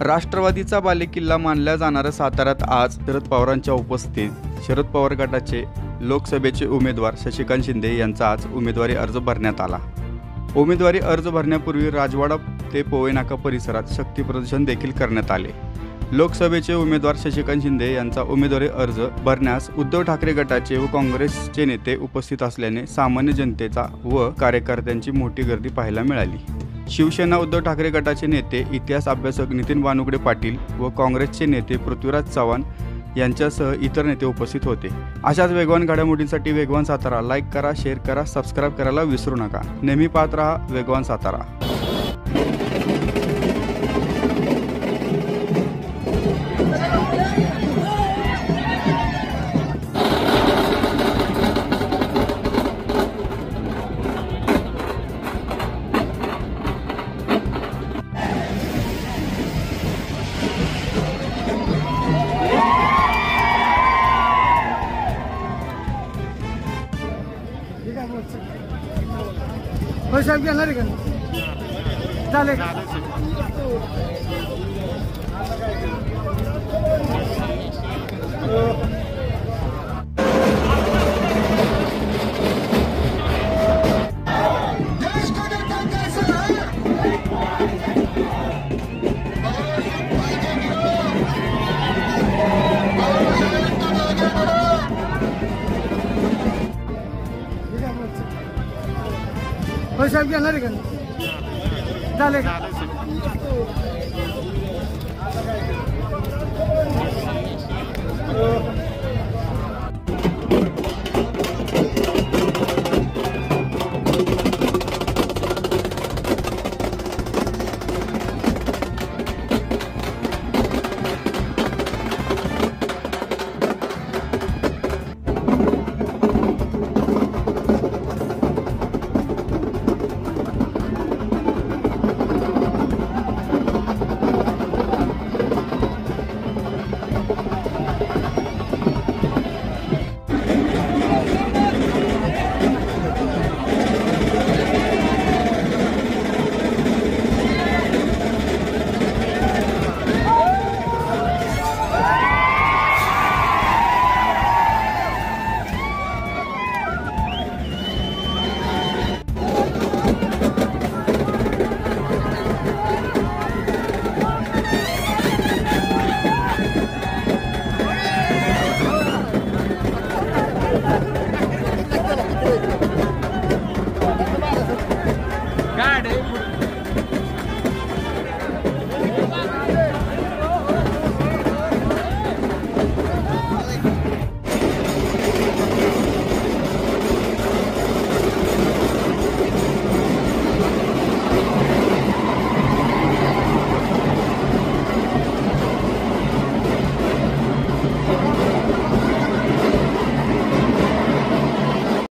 राष्ट्रवादीचा बालेकिल्ला मानल्या जाणाऱ्या साताऱ्यात आज शरद पवारांच्या उपस्थितीत शरद पवार गटाचे लोकसभेचे उमेदवार शशिकांत शिंदे यांचा आज उमेदवारी अर्ज भरण्यात आला। उमेदवारी अर्ज भरण्यापूर्वी राजवाडा ते पोवई नाका परिसरात शक्तीप्रदर्शन देखील करण्यात आले। लोकसभेचे उमेदवार शशिकांत शिंदे यांचा उमेदवारी अर्ज भरण्यास उद्धव ठाकरे गटाचे व काँग्रेसचे नेते उपस्थित असल्याने सामान्य जनतेचा व कार्यकर्त्यांची मोठी गर्दी पाहायला मिळाली। शिवसेना उद्धव ठाकरे गटाचे नेते इतिहास अभ्यासक नितीन वानुगडे पाटील व काँग्रेसचे नेते पृथ्वीराज चव्हाण यांच्यासह इतर नेते उपस्थित होते। अशाच वेगवान घडामोडींसाठी वेगवान सातारा लाईक करा, शेअर करा, सबस्क्राईब करायला विसरू नका। नेहमी पाहत रहा वेगवान सातारा। पैसा घेणार आहे का चालेल पैसा घेणार आहे का चालेल